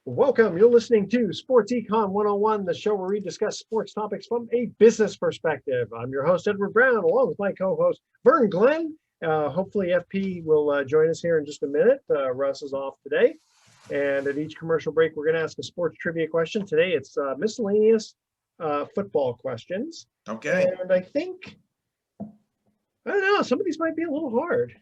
Welcome. You're listening to Sports Econ 101, the show where we discuss sports topics from a business perspective. I'm your host, Edward Brown, along with my co-host, Vern Glenn. Hopefully FP will join us here in just a minute. Russ is off today. And at each commercial break, we're going to ask a sports trivia question. Today, it's miscellaneous football questions. Okay. And I don't know, some of these might be a little hard.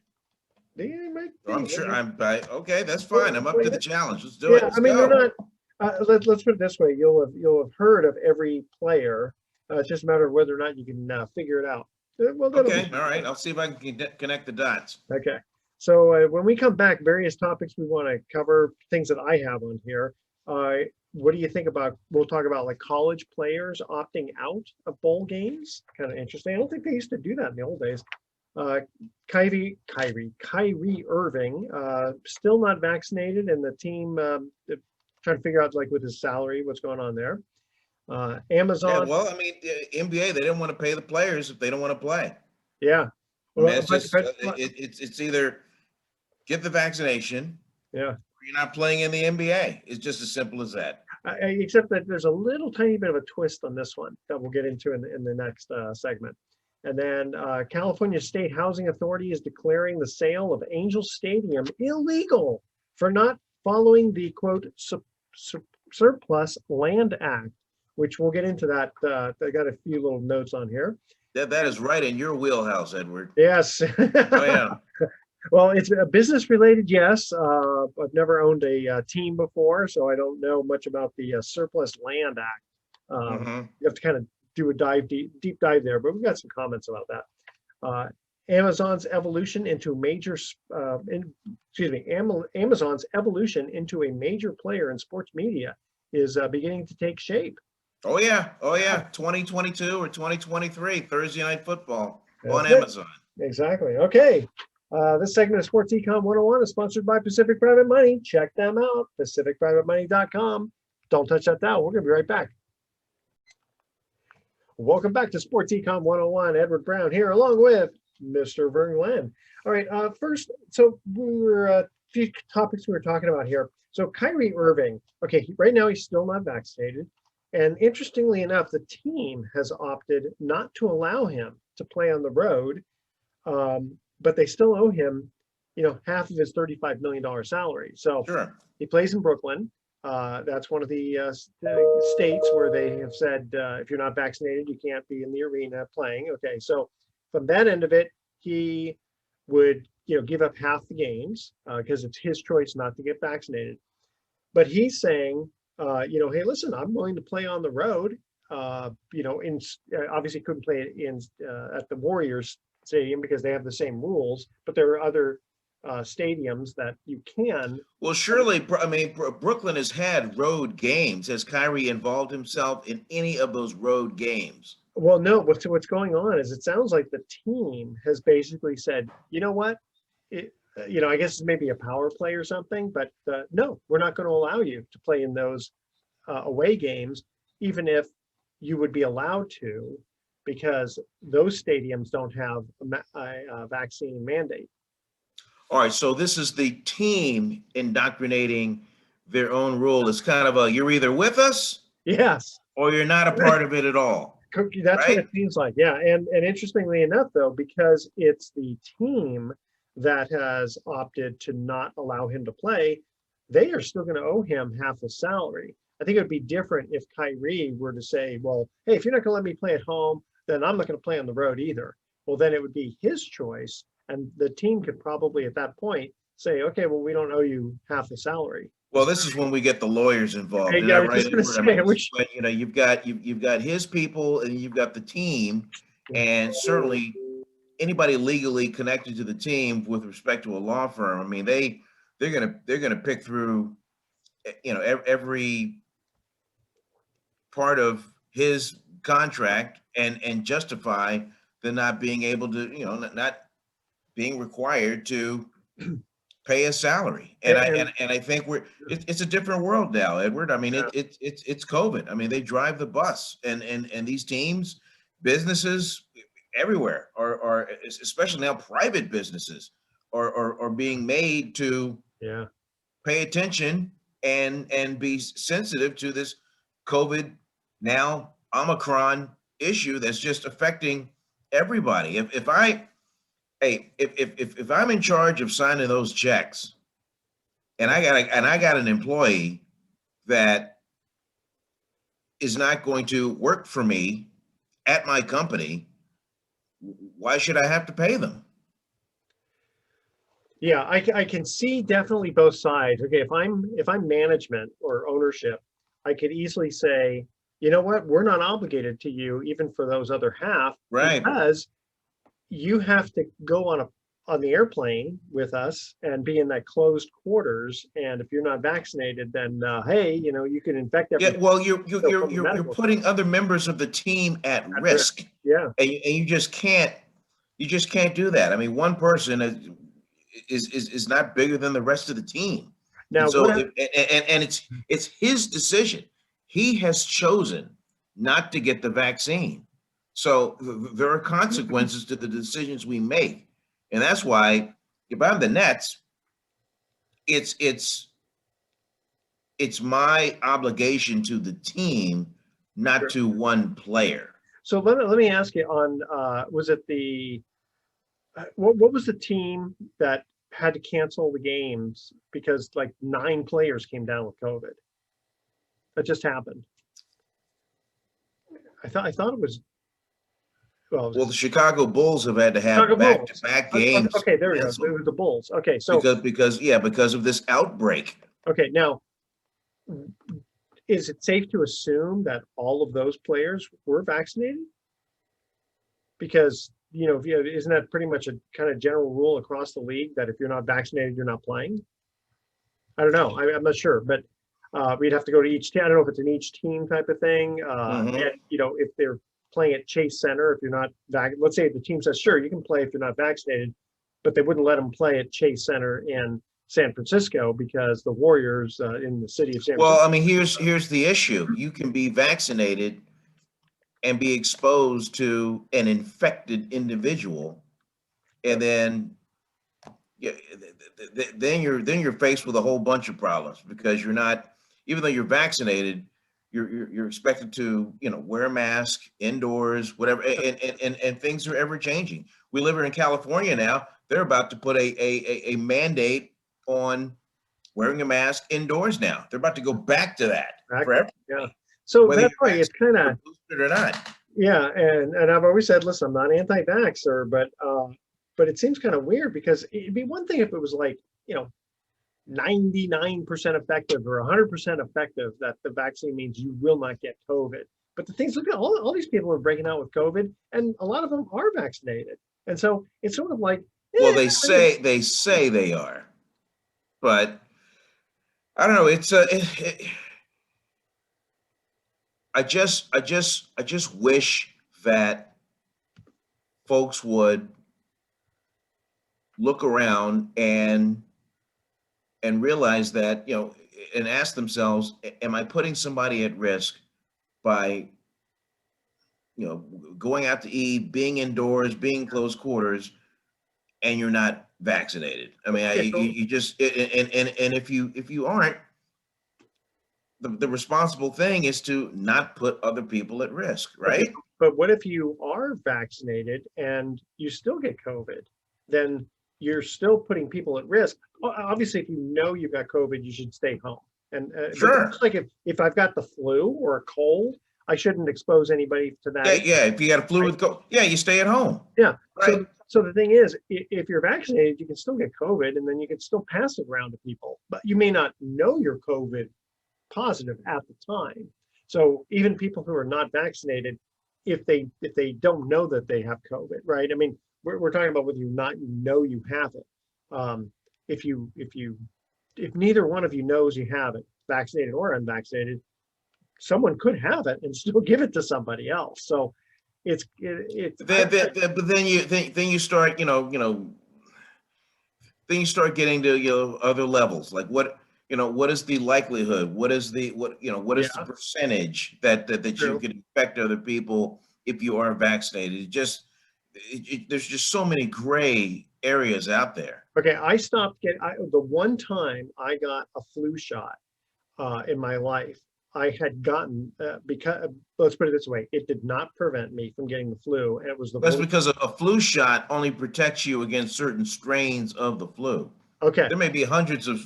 I'm sure okay, that's fine. I'm up to the challenge. Let's do it. Let's we're go. not, let's put it this way. You'll have heard of every player. It's just a matter of whether or not you can figure it out. Okay, all right. I'll see if I can connect the dots. Okay. So when we come back, various topics we want to cover, things that I have on here. What do you think about, we'll talk about like college players opting out of bowl games. Kind of interesting. I don't think they used to do that in the old days. Kyrie Irving, still not vaccinated, and the team trying to figure out, like, with his salary, what's going on there. Amazon. Yeah, well, I mean, the NBA, they didn't want to pay the players if they don't want to play. Yeah. Well, it's either get the vaccination, yeah, or you're not playing in the NBA. It's just as simple as that. Except that there's a little tiny bit of a twist on this one that we'll get into in the next segment. And then California State Housing Authority is declaring the sale of Angel Stadium illegal for not following the, quote, Surplus Land Act, which we'll get into that. I got a few little notes on here. That is right in your wheelhouse, Edward. Yes. Oh, yeah. Well, it's a business related, yes. I've never owned a team before, so I don't know much about the Surplus Land Act. You have to kind of do a deep dive there, but we've got some comments about that. Amazon's evolution into Amazon's evolution into a major player in sports media is beginning to take shape. Oh yeah, 2022 or 2023 Thursday Night Football on That's Amazon. Exactly. Okay. This segment of Sports Econ 101 is sponsored by Pacific Private Money. Check them out, pacificprivatemoney.com. Don't touch that dial. We're going to be right back. Welcome back to Sports Econ 101. Edward Brown here, along with Mr. Vern Glenn. All right, first, so we were a few topics we were talking about here. So Kyrie Irving, okay, right now he's still not vaccinated. And interestingly enough, the team has opted not to allow him to play on the road, but they still owe him, half of his $35 million salary. So Sure. He plays in Brooklyn. That's one of the states where they have said, if you're not vaccinated, you can't be in the arena playing. Okay, so from that end of it, he would, give up half the games because it's his choice not to get vaccinated. But he's saying, hey, listen, I'm willing to play on the road. Obviously couldn't play at the Warriors Stadium because they have the same rules, but there are other stadiums that you can. Well, surely, I mean, Brooklyn has had road games. Has Kyrie involved himself in any of those road games? Well, no. What's going on is it sounds like the team has basically said, you know what, I guess it's maybe a power play or something, but no, we're not going to allow you to play in those away games, even if you would be allowed to, because those stadiums don't have a vaccine mandate. All right, so this is the team indoctrinating their own rule. It's kind of you're either with us, yes, or you're not a part of it at all. That's right? What it seems like, yeah. And interestingly enough, though, because it's the team that has opted to not allow him to play, they are still going to owe him half the salary. I think it would be different if Kyrie were to say, well, hey, if you're not going to let me play at home, then I'm not going to play on the road either. Well, then it would be his choice. And the team could probably at that point say, okay, well, we don't owe you half the salary. Well, this is when we get the lawyers involved. Hey, yeah, right? Say, you've got his people and you've got the team, and certainly anybody legally connected to the team with respect to a law firm. I mean, they're gonna pick through, every part of his contract and justify the not being able to, not being required to pay a salary. And I think it's a different world now, Edward. I mean, it's COVID. I mean, they drive the bus, and these teams, businesses everywhere are especially now private businesses are being made to pay attention and be sensitive to this COVID, now Omicron issue that's just affecting everybody. If I, hey, if I'm in charge of signing those checks, and I got an employee that is not going to work for me at my company, why should I have to pay them? Yeah, I can see definitely both sides. Okay, if I'm management or ownership, I could easily say, you know what, we're not obligated to you even for those other half, Right. because you have to go on the airplane with us and be in that closed quarters. And if you're not vaccinated, then hey, you can infect Yeah, everybody. well, So from the you're medical putting other members of the team at at risk. risk, Yeah. and you just can't do that. I mean, one person is not bigger than the rest of the team, and Now so what? and it's his decision. He has chosen not to get the vaccine, so there are consequences to the decisions we make, and that's why if I'm the Nets, it's it's it's my obligation to the team, not Sure. to one player. So let me ask you on was it the what was the team that had to cancel the games because like 9 players came down with COVID? That just happened. I thought it was, well, it Well, the was Chicago Bulls have had to Chicago have Bulls. back-to-back games Okay, there we go. It canceled was the Bulls. Okay, so because of this outbreak. okay, now is it safe to assume that all of those players were vaccinated? Because if isn't that pretty much a kind of general rule across the league that if you're not vaccinated, you're not playing? I don't know. I'm not sure, but we'd have to go to each team. I don't know if it's an each team type of thing. Mhm. And if they're playing at Chase Center, if you're not let's say the team says, sure, you can play if you're not vaccinated, but they wouldn't let them play at Chase Center in San Francisco because the Warriors in the city of San Well, Francisco. I mean, here's the issue. You can be vaccinated and be exposed to an infected individual, and then yeah, then you're faced with a whole bunch of problems because you're not, even though you're vaccinated, you're expected to wear a mask indoors, whatever, and things are ever changing. We live here in California now. They're about to put a mandate on wearing a mask indoors now. They're about to go back to that for Exactly. Yeah. everybody, So whether that's you're why it's kind vaccinated or of, boosted or not. yeah, and I've always said, listen, I'm not anti-vaxxer, but it seems kind of weird because it'd be one thing if it was like, 99% effective or 100% effective, that the vaccine means you will not get COVID. But the things, look at all these people are breaking out with COVID, and a lot of them are vaccinated. And so it's sort of like, Well, eh, they say they are, but I don't know. I just wish that folks would look around and realize that, and ask themselves, am I putting somebody at risk by, going out to eat, being indoors, being in close quarters, and you're not vaccinated? I mean, okay, you just, and if you aren't, the responsible thing is to not put other people at risk, okay, right? but what if you are vaccinated and you still get COVID? Then you're still putting people at risk. Obviously, if you know you've got COVID, you should stay home. And but Sure. just like if I've got the flu or a cold, I shouldn't expose anybody to that Yeah, either, yeah. If you got a flu right? with yeah, you stay at home. Yeah. Right. So the thing is, if you're vaccinated, you can still get COVID, and then you can still pass it around to people, but you may not know you're COVID positive at the time. So even people who are not vaccinated, if they don't know that they have COVID, right? I mean, we're talking about whether you not know you have it. Um, if neither one of you knows you have it, vaccinated or unvaccinated, someone could have it and still give it to somebody else. So it's But then you start, then you start getting to other levels. Like what is the likelihood? What is the yeah, percentage that you true. can infect other people if you are vaccinated? There's just so many gray areas out there. Okay, I stopped getting the one time I got a flu shot. in my life, I had gotten because let's put it this way, it did not prevent me from getting the flu, and it was the That's worst. because a flu shot only protects you against certain strains of the flu. Okay. There may be hundreds of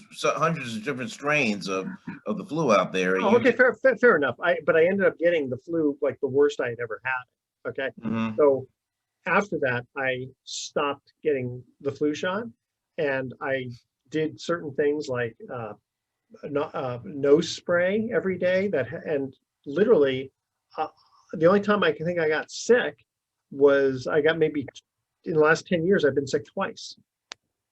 different strains of the flu out there. Oh, You okay, can, fair enough. But I ended up getting the flu like the worst I had ever had. Okay. Mhm. So after that, I stopped getting the flu shot, and I did certain things like nose spray every day. And literally, uh, the only time I can think I got sick was I got maybe in the last 10 years, I've been sick twice.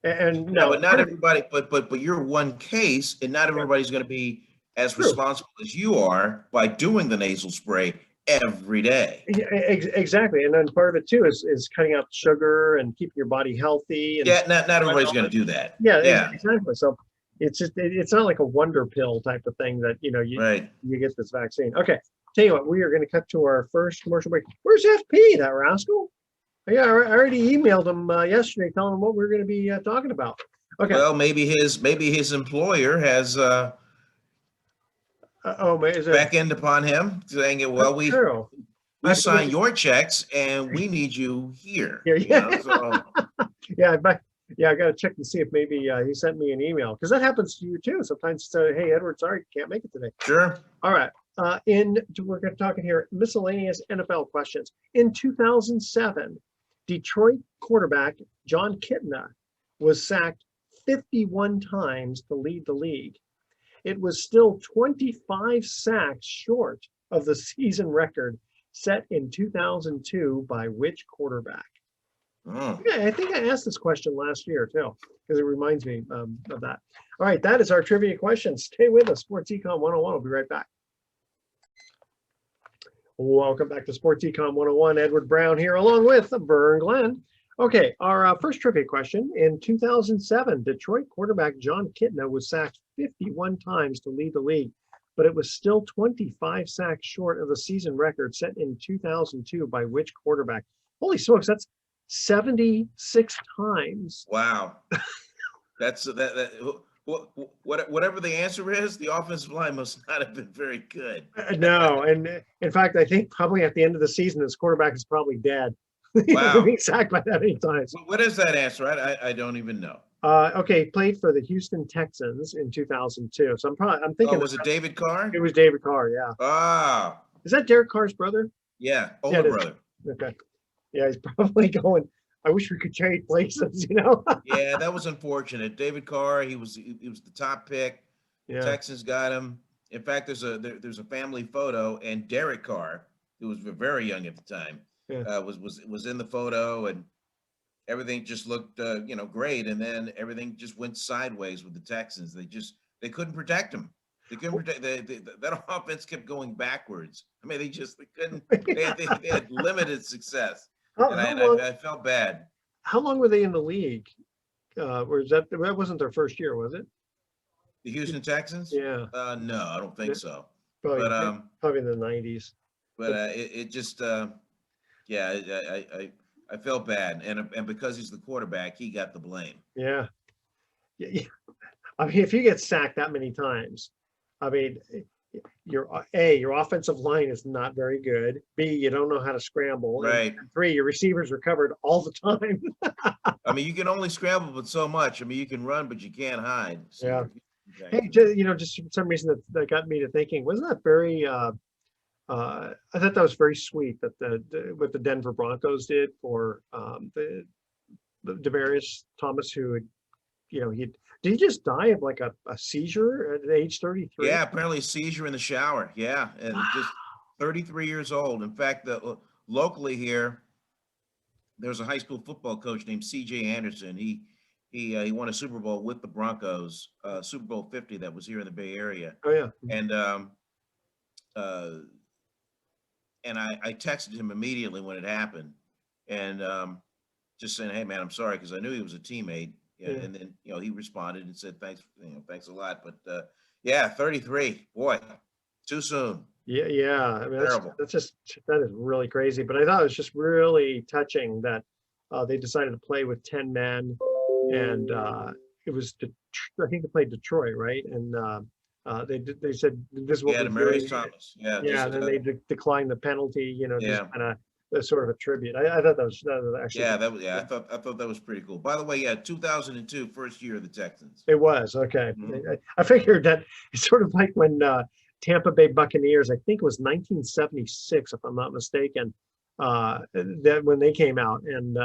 And Yeah, now but not part of it, everybody. But you're one case, and not yeah, everybody's going to be as true. responsible as you are by doing the nasal spray every day. Yeah, exactly. And then part of it too is cutting out sugar and keeping your body healthy and Yeah, not and everybody's all going to that. do that. Yeah, Yeah, exactly. So it's just it's not like a wonder pill type of thing that right. you get this vaccine. Okay, tell you what, we are going to cut to our first commercial break. Where's FP, that rascal? Yeah, I already emailed him yesterday telling him what we are going to be talking about. Okay. Well, maybe his employer has Oh, is it? beckoned upon him, saying, "Well, That's true. I we have to look. sign your checks, and we need you here." Yeah, You know, yeah, so yeah. Yeah, I got to check to see if maybe he sent me an email because that happens to you too. Sometimes, hey, Edward, sorry, can't make it today. sure. All right. We're going to talk in here miscellaneous NFL questions. In 2007, Detroit quarterback John Kitna was sacked 51 times to lead the league. It was still 25 sacks short of the season record set in 2002 by which quarterback? Mm. Yeah, I think I asked this question last year too, because it reminds me of that. All right, that is our trivia question. Stay with us. Sports Econ 101. I'll be right back. Welcome back to Sports Econ 101. Edward Brown here, along with Vern Glenn. Okay, our first trivia question. In 2007, Detroit quarterback John Kitna was sacked 51 times to lead the league, but it was still 25 sacks short of the season record set in 2002 by which quarterback? Holy smokes, that's 76 times. Wow, that's whatever the answer is, the offensive line must not have been very good. No, and in fact, I think probably at the end of the season, this quarterback is probably dead. Wow, Being sacked by that many times. what is that answer? I don't even know. Okay, played for the Houston Texans in 2002. So I'm Oh, thinking was it David it Carr? was David Carr. Yeah, Ah, is that Derek Carr's brother? yeah, Yeah, older it is. brother. Okay, yeah, he's probably going. I wish we could trade places. Yeah, that was unfortunate. David Carr, he was the top pick. The Yeah, Texans got him. In fact, there's a family photo, and Derek Carr, who was very young at the time, yeah. was in the photo, and everything just looked great, and then everything just went sideways with the Texans. They couldn't protect him. They couldn't protect that offense kept going backwards. I mean, they couldn't. They had limited success, How, and how long? I felt bad. How long were they in the league? Or is that wasn't their first year, was it? The Houston Texans? Yeah, No, I don't think so. probably But probably in the 90s. but it just yeah, I felt bad, and because he's the quarterback, he got the blame. Yeah. Yeah. I mean, if you get sacked that many times, I mean, your offensive line is not very good. B, you don't know how to scramble, and Right. three, your receivers are covered all the time. I mean, you can only scramble but so much. I mean, you can run, but you can't hide. So Yeah. you're Hey, just for some reason that got me to thinking, wasn't that very? I thought that was very sweet that what the Denver Broncos did for the Demaryius Thomas, who had, did he just die of like a seizure at age 33? Yeah, apparently seizure in the shower. Yeah, and just 33 years old. In fact, locally here, there's a high school football coach named C.J. Anderson. He won a Super Bowl with the Broncos, Super Bowl 50 that was here in the Bay Area, Oh yeah. and uh, I texted him immediately when it happened, and just saying, "Hey man, I'm sorry," because I knew he was a teammate. Yeah, Yeah. and then he responded and said, "Thanks, thanks a lot." But yeah, 33, boy, too soon. Yeah, yeah. I mean, Terrible. that is really crazy. But I thought it was just really touching that they decided to play with 10 men, and it was I think they played Detroit, right? And They said this is what Yeah, we're Demarius doing. Thomas. Yeah, Yeah, and then they declined the penalty. Just yeah, kind of sort of a tribute. I thought that was actually yeah. I thought that was pretty cool. By the way, yeah, 2002, first year of the Texans. it was okay. Mhm. I figured that it's sort of like when Tampa Bay Buccaneers, I think it was 1976, if I'm not mistaken, that when they came out and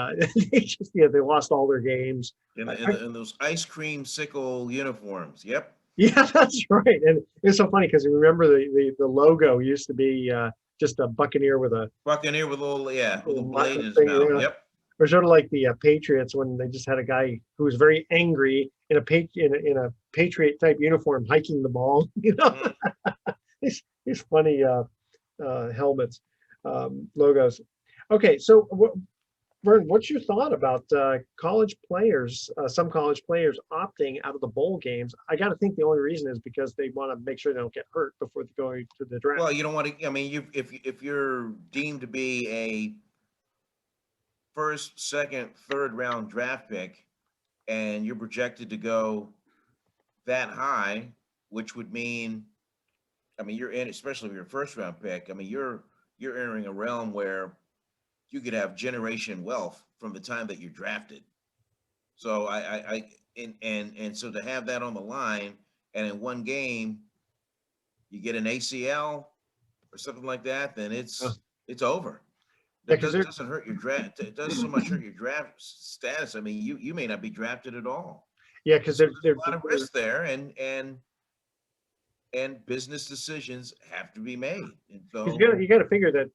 they just they lost all their games. In those ice cream sickle uniforms. Yep. Yeah, that's right. And it's so funny because you remember the logo used to be just a buccaneer with a Buccaneer with a little blade in his thing. mouth. Yep. Or sort of like the Patriots when they just had a guy who was very angry in a Patriot type uniform hiking the ball. Mhm. These funny helmets, logos. Okay, so Vern, what's your thought about college players? Some college players opting out of the bowl games. I got to think the only reason is because they want to make sure they don't get hurt before they go to the draft. Well, you don't want to. I mean, if you're deemed to be a first, second, third round draft pick, and you're projected to go that high, which would mean, I mean, you're in, especially if you're a first round pick. I mean, you're entering a realm where you could have generation wealth from the time that you're drafted. So and so to have that on the line, and in one game you get an ACL or something like that, then Uh, it's over. yeah, That because they're doesn't hurt your draft. It doesn't so much hurt your draft status. I mean, you may not be drafted at all. yeah because So there's a lot of risk there, and business decisions have to be made. And because so, you got to figure that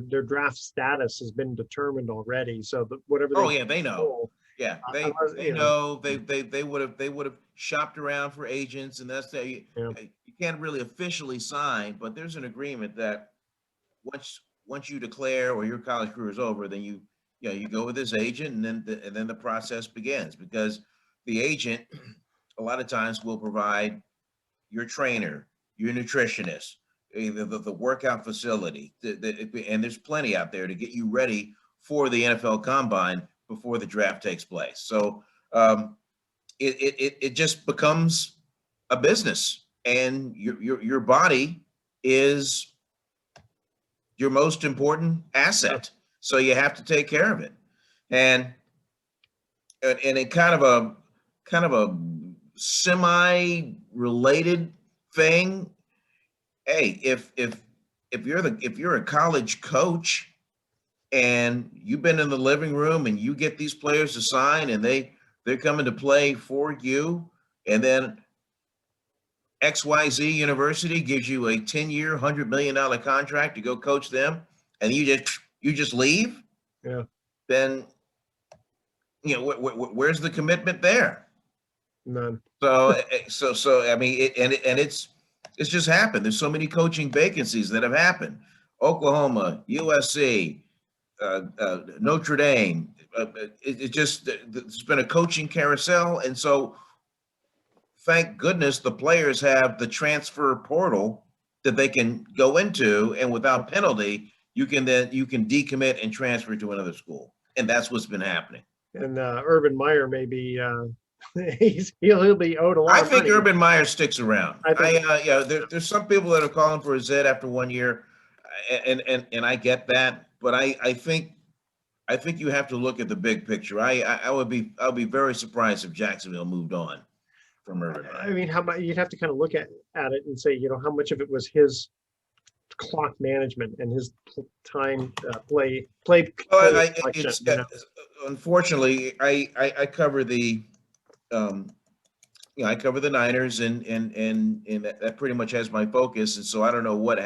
their draft status has been determined already. So that whatever oh they yeah, they know. pull, Yeah, unless they know they would have shopped around for agents, and that's that. You can't really officially sign, but there's an agreement that once you declare or your college career is over, then you go with this agent, and then the process begins, because the agent a lot of times will provide your trainer, your nutritionist, the workout facility, and there's plenty out there to get you ready for the NFL Combine before the draft takes place. So it just becomes a business, and your body is your most important asset. So you have to take care of it. And and in kind of a semi-related thing, hey, if you're a college coach and you've been in the living room and you get these players to sign, and they're coming to play for you, and then XYZ University gives you a 10-year, $100 million contract to go coach them, and you just leave, yeah, then where's the commitment there? none. So I mean, it's just happened. There's so many coaching vacancies that have happened. Oklahoma, USC, Notre Dame. It's been a coaching carousel, and so thank goodness the players have the transfer portal that they can go into, and without penalty, you can decommit and transfer to another school, and that's what's been happening. And Urban Meyer may be he'll be owed a lot I of think money. Urban Meyer sticks around. I think There's some people that are calling for a Z after 1 year, and I get that, but I think you have to look at the big picture. I would be very surprised if Jacksonville moved on from Urban I Meyer. mean, how about you'd have to kind of look at it and say, how much of it was his clock management and his time play Well, selection. unfortunately I cover the um, I cover the Niners, and that pretty much has my focus. And so I don't know what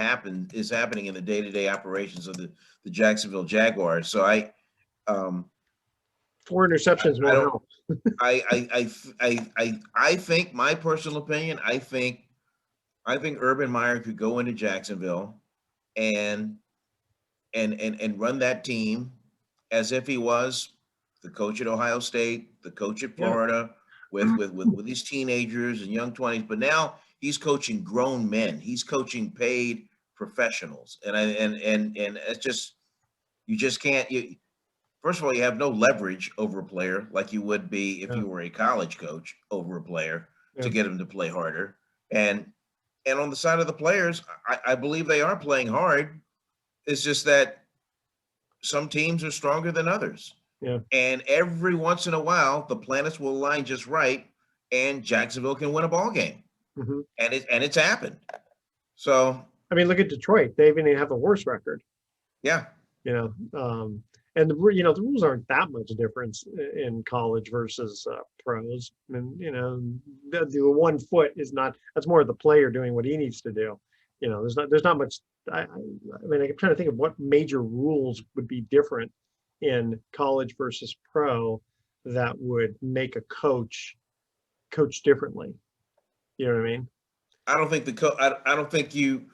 is happening in the day-to-day operations of the Jacksonville Jaguars. So um, 4 interceptions I won't don't, help. I think, my personal opinion, I think Urban Meyer could go into Jacksonville and and run that team as if he was the coach at Ohio State, the coach at Yeah, Florida, with these teenagers and young 20s. But now he's coaching grown men. He's coaching paid professionals, and it's just, you just can't. First of all, you have no leverage over a player like you would be if yeah, you were a college coach over a player yeah. to get him to play harder. And And on the side of the players, I believe they are playing hard. It's just that some teams are stronger than others. Yeah. And every once in a while, the planets will align just right, and Jacksonville can win a ball game. Mm-hmm. And it's happened. So I mean, look at Detroit. They even have a worse record. yeah. And the rules aren't that much difference in college versus pros. And the 1 foot is not. That's more of the player doing what he needs to do. There's not much. I mean, I'm trying to think of what major rules would be different in college versus pro that would make a coach differently. You know what I mean? I don't think I don't think you.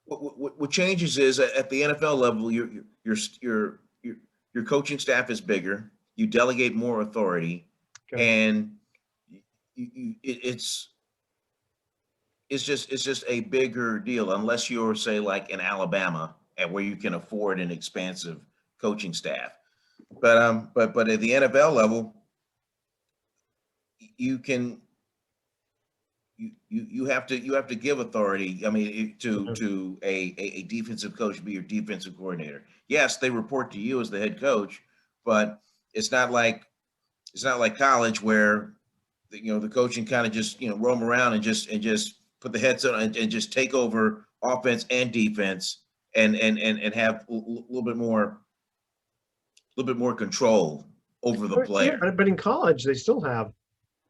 What changes is at the NFL level, your coaching staff is bigger. You delegate more authority, Okay. and it's just a bigger deal. Unless you're, say, like in Alabama, and where you can afford an expansive coaching staff. But at the NFL level, you can. You have to give authority. I mean, to a defensive coach, be your defensive coordinator. Yes, they report to you as the head coach, but it's not like college where the coach can kind of just roam around and just put the heads on and just take over offense and defense and have a little bit more control over the player. Yeah, but in college they still have.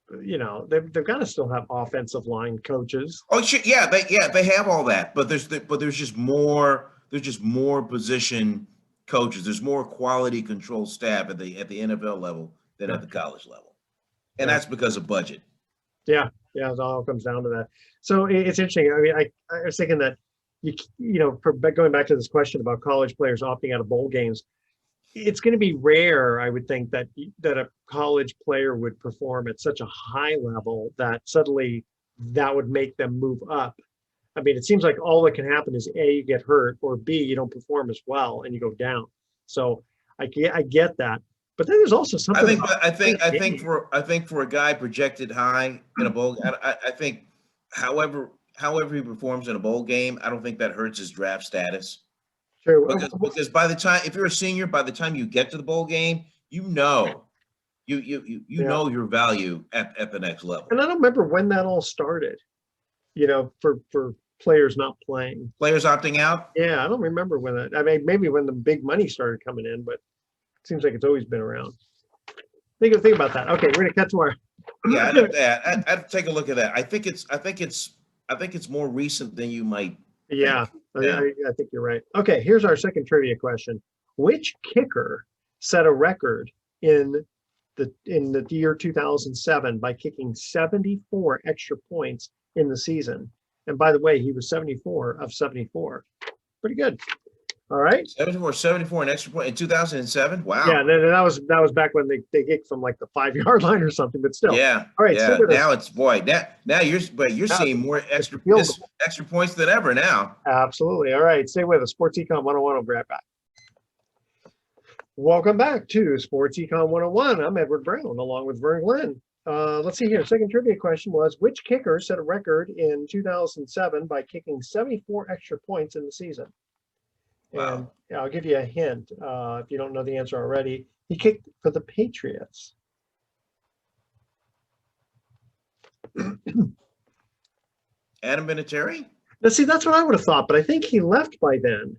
They've got to still have offensive line coaches. Oh, shit, yeah, they have all that, but there's just more position coaches. There's more quality control staff at the NFL level than at the college level, and that's because of budget. Yeah, it all comes down to that. So it's interesting. I mean, I was thinking that going back to this question about college players opting out of bowl games, it's going to be rare, I would think, that a college player would perform at such a high level that suddenly that would make them move up. I mean, it seems like all that can happen is A, you get hurt, or B, you don't perform as well and you go down. So I get that, but then there's also something. I think for a guy projected high in a bowl, I think however he performs in a bowl game, I don't think that hurts his draft status. True. Because by the time, if you're a senior, by the time you get to the bowl game, you know your value at the next level. And I don't remember when that all started, for players not playing. Players opting out? Yeah, I don't remember when that. I mean, maybe when the big money started coming in, but it seems like it's always been around. Think about that. Okay, we're gonna cut to our. Yeah, I'd take a look at that. I think it's more recent than you might. Yeah, I think you're right. Okay, here's our second trivia question. Which kicker set a record in the year 2007 by kicking 74 extra points in the season? And by the way, he was 74 of 74. Pretty good. All right. 74 an extra point in 2007. Wow. Yeah, that was back when they kicked from like the 5-yard line or something, but still. Yeah. All right. Yeah. Now it's now you're seeing more extra points than ever now. Absolutely. All right. Stay with us. Sports Econ 101. I'll be right back. Welcome back to Sports Econ 101. I'm Edward Brown along with Vern Glenn. Let's see here. Second trivia question was, which kicker set a record in 2007 by kicking 74 extra points in the season? Wow. And I'll give you a hint if you don't know the answer already. He kicked for the Patriots. Adam Vinatieri? Now, see, that's what I would have thought, but I think he left by then.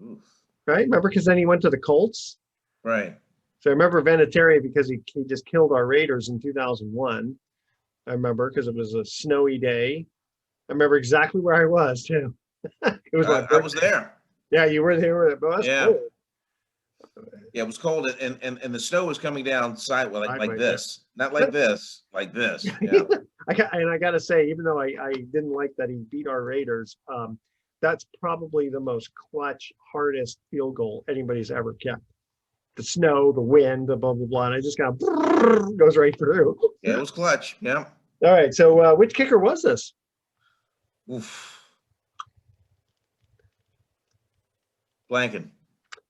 Oof. Right? Remember, because then he went to the Colts? Right. So I remember Vinatieri because he just killed our Raiders in 2001. I remember because it was a snowy day. I remember exactly where I was, too. It was I was there. Yeah, you were there. But yeah. Cold. Yeah, it was cold, and the snow was coming down sideways like this, not like this, like this. Yeah. I got to say, even though I didn't like that he beat our Raiders, that's probably the most clutch, hardest field goal anybody's ever kept. The snow, the wind, the blah blah blah, and I just got goes right through. Yeah, it was clutch. Yeah. All right. So, which kicker was this? Oof. Blanken.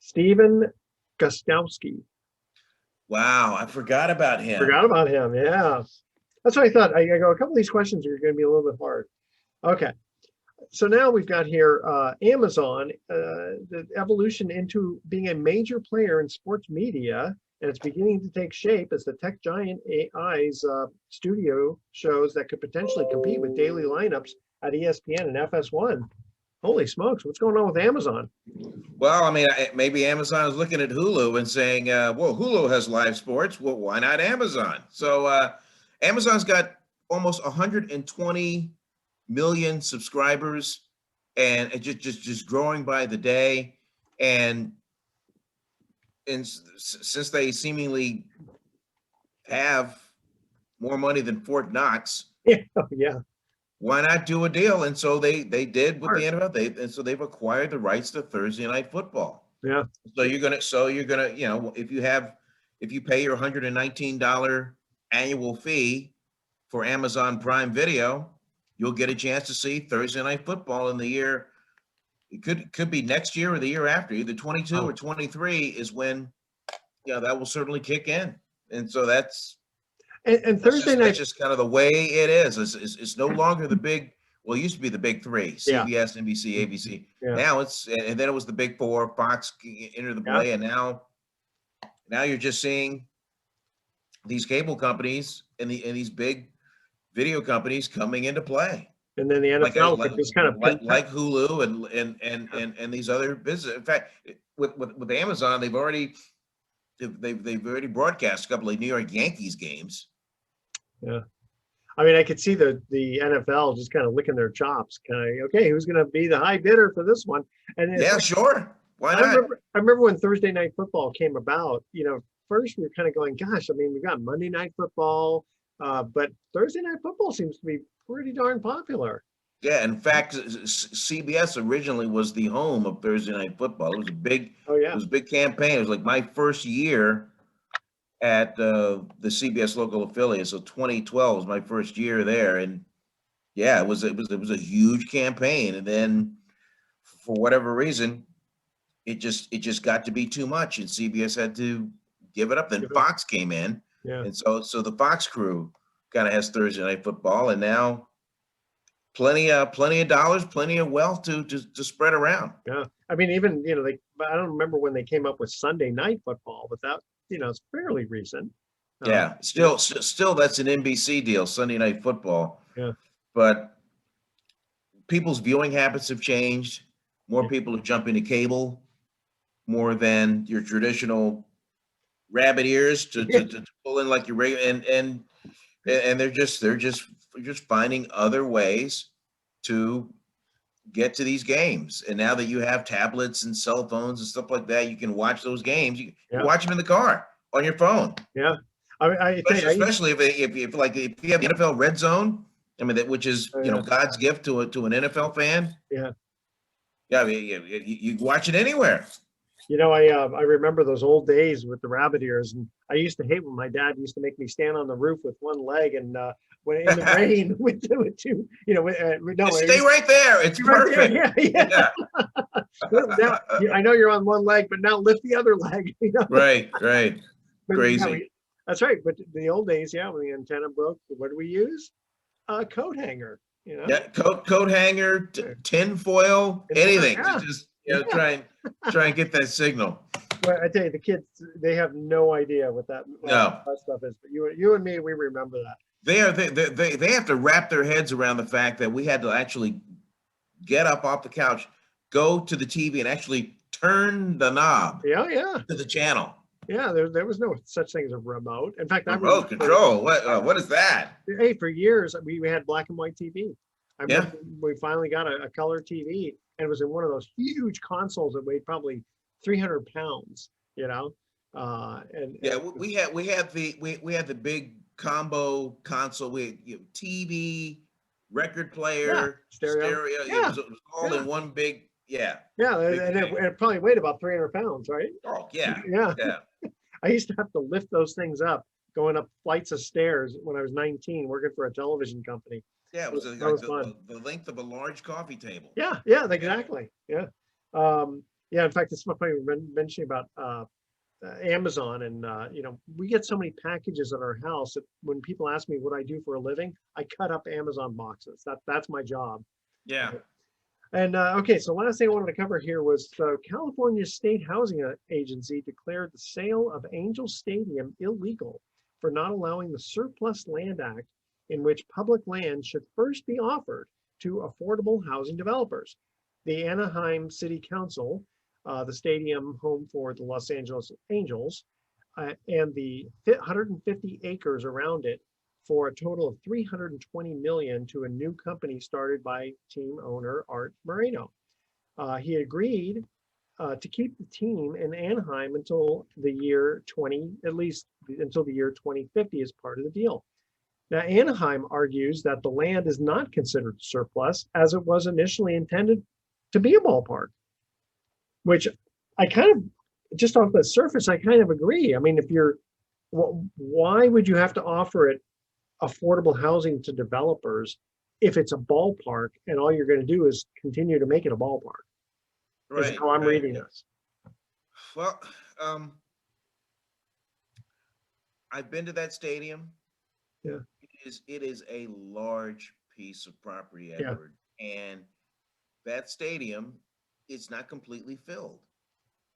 Steven Gostkowski. Wow, I forgot about him. Forgot about him. Yeah. That's what I thought. I go, a couple of these questions are going to be a little bit hard. Okay. So now we've got here Amazon, the evolution into being a major player in sports media, and it's beginning to take shape as the tech giant AI's studio shows that could potentially compete with daily lineups at ESPN and FS1. Holy smokes, what's going on with Amazon? Well, I mean, maybe Amazon is looking at Hulu and saying, well, Hulu has live sports. Well, why not Amazon? So Amazon's got almost 120 million subscribers, and it just growing by the day. And since they seemingly have more money than Fort Knox, Yeah, why not do a deal? And so they did with the smart. NFL. And so they've acquired the rights to Thursday Night Football. Yeah, So you're gonna, if you pay your $119 annual fee for Amazon Prime Video, you'll get a chance to see Thursday Night Football in the year. It could be next year or the year after, either 22 or 23 is when, that will certainly kick in. And so and Thursday that's night. just kind of the way it is. It's no longer the big. Well, it used to be the big three: Yeah, CBS, NBC, ABC. yeah, Now and then it was the big four: Fox entered the yeah. play, and now you're just seeing these cable companies and these big video companies coming into play, And then the like NFL could just kind of like Hulu and these other business. In fact, with Amazon, they've already broadcast a couple of New York Yankees games. yeah. I mean, I could see the NFL just kind of licking their chops, kind of, okay, who's going to be the high bidder for this one? And it's Yeah, like, sure. Why I not? remember when Thursday night football came about, first we were kind of going, gosh, I mean, we got Monday night football, but Thursday night football seems to be pretty darn popular. Yeah, in fact, CBS originally was the home of Thursday Night Football. It Oh yeah. was a big campaign. It was like my first year at the CBS local affiliate. So 2012 was my first year there, and yeah, it was a huge campaign. And then for whatever reason, it just got to be too much, and CBS had to give it up. Then Fox came in, Yeah. and so the Fox crew kind of has Thursday Night Football, and now plenty of dollars, plenty of wealth to spread around. Yeah. I mean, even, I don't remember when they came up with Sunday night football, but that, it's fairly recent. Yeah, still that's an NBC deal, Sunday Night Football. Yeah. But people's viewing habits have changed. More Yeah. people are jumping to cable more than your traditional rabbit ears to pull in like your regular, and they're just finding other ways to get to these games. And now that you have tablets and cell phones and stuff like that, you can watch those games. You Yeah. watch them in the car on your phone. Yeah. I think Especially if you have the NFL Red Zone, I mean, which is yeah. God's gift to an NFL fan. Yeah. Yeah, I mean, you watch it anywhere. I remember those old days with the rabbit ears, and I used to hate when my dad used to make me stand on the roof with one leg, and when in the rain with two, no, Stay right there. It's perfect. There. Yeah. Now, I know you're on one leg, but now lift the other leg. Right. But, Crazy. that's right. But the old days, yeah, when the antenna broke, what do we use? A coat hanger. Yeah, coat hanger, tin foil, anything Yeah. to just try and get that signal. Well, I tell you, the kids, they have no idea what that No. stuff is. But you and me, we remember that. They have to wrap their heads around the fact that we had to actually get up off the couch, go to the TV, and actually turn the knob Yeah. to the channel. Yeah, there was no such thing as a remote. In fact, Remote control. What is that? Hey, for years we had black and white TV. I remember Yeah. we finally got a color TV, and it was in one of those huge consoles that weighed probably 300 pounds. And Yeah, we had the big combo console with TV, record player, stereo. Yeah. It was all in one big. Yeah. Yeah, Big and thing. it probably weighed about 300 pounds, right? Oh yeah. Yeah. Yeah. I used to have to lift those things up, going up flights of stairs when I was 19, working for a television company. Yeah, it was That like was fun. the length of a large coffee table. Yeah, exactly. Yeah. In fact, it's funny mentioning about Amazon, and we get so many packages at our house that when people ask me what I do for a living, I cut up Amazon boxes. That's my job. Yeah. And okay, so last thing I wanted to cover here was California State Housing Agency declared the sale of Angel Stadium illegal for not allowing the Surplus Land Act, in which public land should first be offered to affordable housing developers. The Anaheim City Council, the stadium home for the Los Angeles Angels, and the 150 acres around it for a total of 320 million to a new company started by team owner Art Moreno. He agreed to keep the team in Anaheim until the year 20, at least until the year 2050 as part of the deal. Now, Anaheim argues that the land is not considered surplus as it was initially intended to be a ballpark, which I kind of, just off the surface, I kind of agree. I mean, if you're, why would you have to offer it affordable housing to developers if it's a ballpark and all you're going to do is continue to make it a ballpark? Is how I'm reading this. Well, I've been to that stadium. Yeah. It is a large piece of property, Edward. And that stadium is not completely filled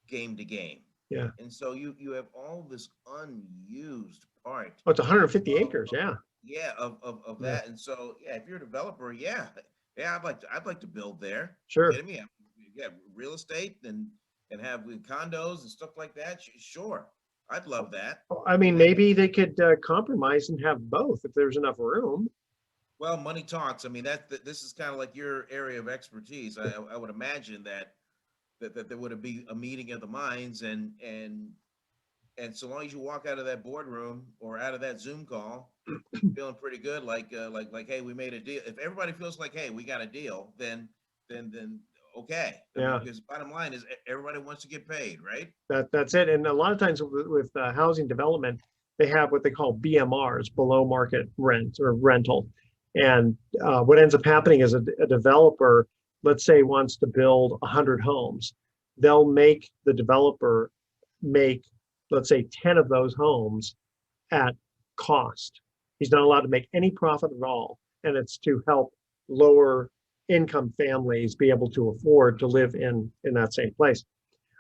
game to game. Yeah. And so you have all this unused part. Oh, it's 150 acres. Yeah. Yeah, of that. And so, yeah, if you're a developer, yeah, I'd like to build there. Sure. You kidding me? Yeah, real estate and have condos and stuff like that. Sure, I'd love that. I mean, maybe they could compromise and have both if there's enough room. Well, money talks. I mean, this is kind of like your area of expertise. I would imagine that there would be a meeting of the minds, and so long as you walk out of that boardroom or out of that Zoom call feeling pretty good, like hey, we made a deal. If everybody feels like, hey, we got a deal, then okay. Yeah. Because bottom line is everybody wants to get paid, right? That's it. And a lot of times with housing development, they have what they call BMRs, below market rent or rental. And what ends up happening is a developer, let's say, wants to build 100 homes. They'll make the developer make, let's say, 10 of those homes at cost. He's not allowed to make any profit at all. And it's to help lower income families be able to afford to live in that same place.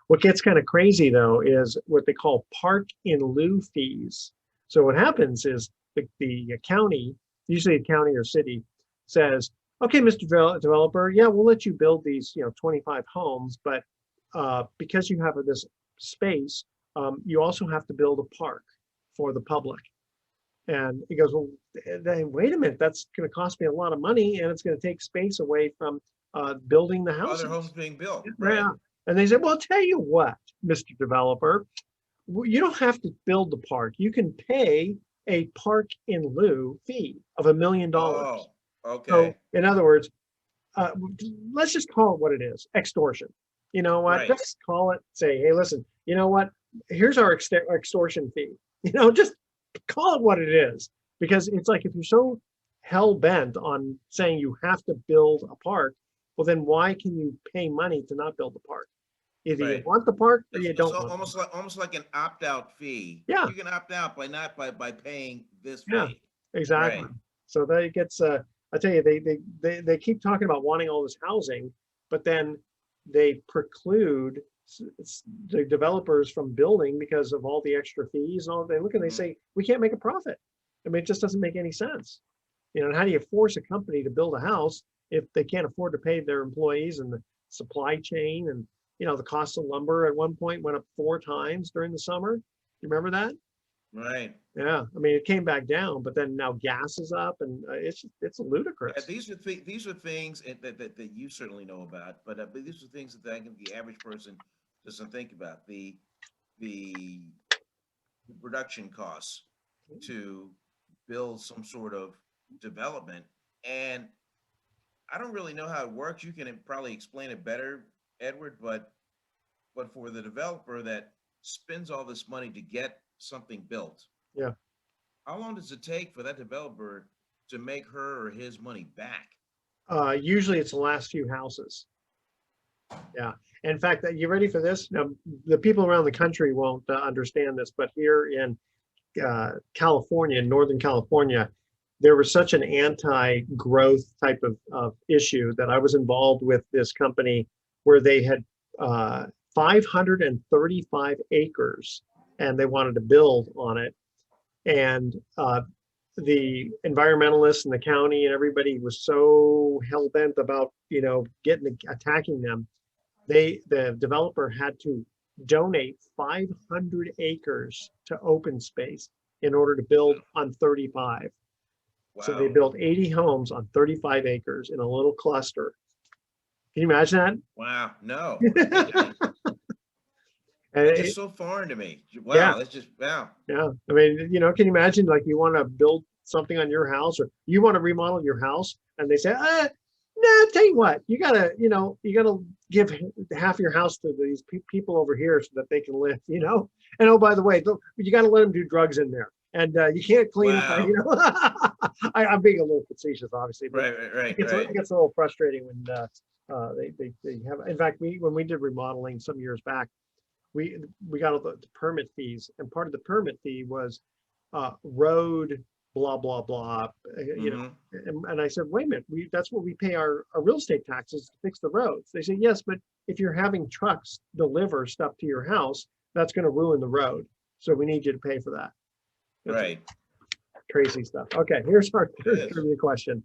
What gets kind of crazy, though, is what they call park in lieu fees. So what happens is the county, usually a county or city, says, okay, Mr. Developer, yeah, we'll let you build these 25 homes, but because you have this space, you also have to build a park for the public. And he goes, well, then wait a minute, that's going to cost me a lot of money, and it's going to take space away from building the houses. Other homes being built. Right. Yeah. And they said, well, I'll tell you what, Mr. Developer, you don't have to build the park. You can pay a park in lieu fee of $1 million. Oh, okay. So, in other words, let's just call it what it is, extortion. You know what? Right. Just call it, say, hey, listen, you know what? Here's our extortion fee. Just call it what it is. Because it's like, if you're so hell bent on saying you have to build a park, well, then why can you pay money to not build the park? Either you want the park or you don't. It's almost like an opt-out fee. Yeah. You can opt out by paying this fee. Yeah, exactly. Right. So that gets, I tell you, they keep talking about wanting all this housing, but then they preclude the developers from building because of all the extra fees and all. They look and they say, we can't make a profit. I mean, it just doesn't make any sense. And how do you force a company to build a house if they can't afford to pay their employees and the supply chain? And the cost of lumber at one point went up 4 times during the summer. You remember that? Right. Yeah. I mean, it came back down, but then now gas is up, and it's ludicrous. Yeah, these are things that you certainly know about, but these are things that I think the average person doesn't think about. The production costs to build some sort of development, and I don't really know how it works. You can probably explain it better, Edward, but for the developer that spends all this money to get something built, yeah, how long does it take for that developer to make her or his money back? Usually it's the last few houses. Yeah. In fact, you ready for this? Now, the people around the country won't understand this, but here in California, in Northern California, there was such an anti-growth type of issue that I was involved with this company where they had 535 acres and they wanted to build on it. And the environmentalists and the county and everybody was so hell-bent about, attacking them. The developer had to donate 500 acres to open space in order to build on 35. Wow. So they built 80 homes on 35 acres in a little cluster. Can you imagine that? Wow. No. And It's just so foreign to me. Wow. Yeah. That's just, wow. Yeah. I mean, can you imagine, like, you want to build something on your house or you want to remodel your house and they say, nah, tell you what, you gotta give half your house to these people over here so that they can live, And oh, by the way, you gotta let them do drugs in there. And you can't clean Wow. up, I'm being a little facetious, obviously, but Right. it gets a little frustrating when they have, in fact, when we did remodeling some years back, we got all the permit fees, and part of the permit fee was road blah blah blah, and I said, wait a minute, that's what we pay our real estate taxes to fix the roads. They said, yes, but if you're having trucks deliver stuff to your house, that's going to ruin the road, so we need you to pay for that. Right. Crazy stuff. Okay, here's our third trivia question.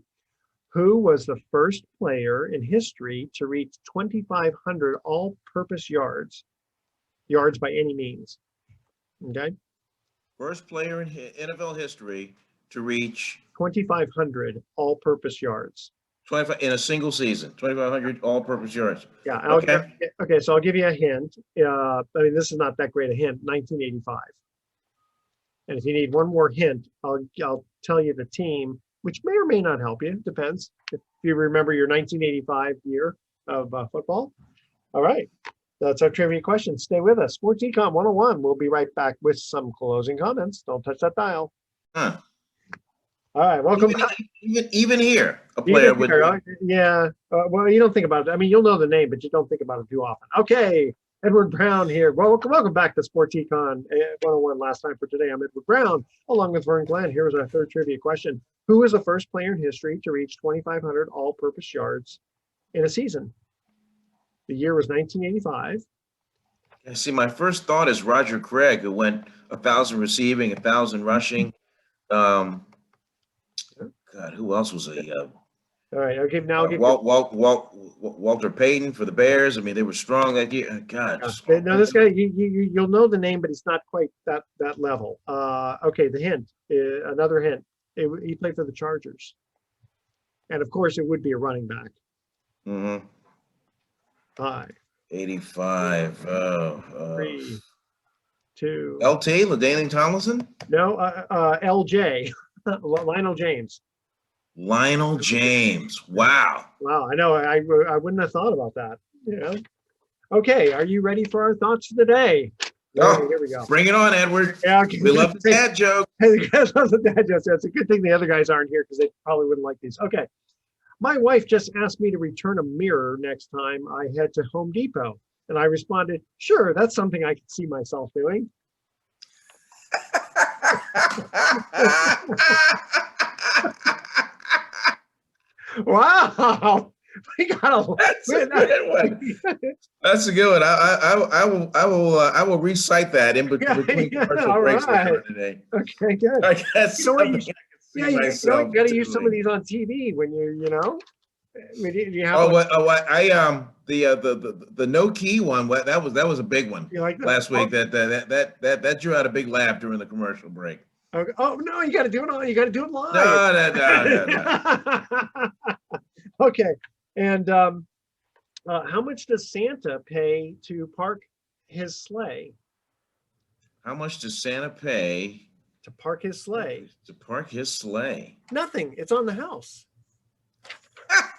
Who was the first player in history to reach 2,500 all-purpose yards by any means? Okay. First player in NFL history to reach 2,500 all-purpose yards. 25 in a single season. 2,500 all-purpose yards. Yeah. Okay. Okay. So I'll give you a hint. I mean, this is not that great a hint. 1985. And if you need one more hint, I'll tell you the team, which may or may not help you. Depends if you remember your 1985 year of football. All right. That's our trivia question. Stay with us. Sports Econ 101. We'll be right back with some closing comments. Don't touch that dial. Huh. All right. Welcome. Even here, a player would. Yeah. Well, you don't think about it. I mean, you'll know the name, but you don't think about it too often. Okay. Edward Brown here. Welcome back to Sports Econ 101. Last time for today, I'm Edward Brown, along with Vern Glenn. Here's our third trivia question. Who was the first player in history to reach 2,500 all-purpose yards in a season? The year was 1985. See, my first thought is Roger Craig, who went 1,000 receiving, 1,000 rushing. God, who else was he? All right. Okay. Now I'll give Walter Payton for the Bears. I mean, they were strong that year. God. No, this guy, you'll know the name, but he's not quite that level. Okay. The hint. Another hint. He played for the Chargers, and of course, it would be a running back. Mm-hmm. 5, 85. 3, 2. LT, LaDainian Tomlinson? No, LJ. Lionel James. Lionel James. Wow. Wow. I know. I wouldn't have thought about that. Okay. Are you ready for our thoughts of the day? Oh, here we go. Bring it on, Edward. Yeah, okay. We love the dad joke. That's a good thing the other guys aren't here because they probably wouldn't like these. Okay. My wife just asked me to return a mirror next time I head to Home Depot. And I responded, sure, that's something I could see myself doing. Wow. That's a good one. That's a good one. I will recite that in between commercial breaks today. Okay, good. I guess you got to use some of these on TV when the no key one. That was a big one last week. That drew out a big laugh during the commercial break. Okay. Oh no, you got to do it on. You got to do it live. No. Okay, and how much does Santa pay to park his sleigh? How much does Santa pay to park his sleigh? To park his sleigh? Nothing. It's on the house.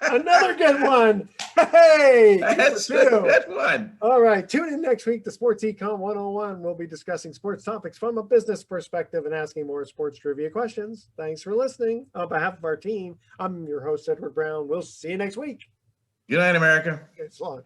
Another good one. Hey, that's a good one. All right. Tune in next week to Sports Econ 101. We'll be discussing sports topics from a business perspective and asking more sports trivia questions. Thanks for listening. On behalf of our team, I'm your host, Edward Brown. We'll see you next week. Good night, America. It's long.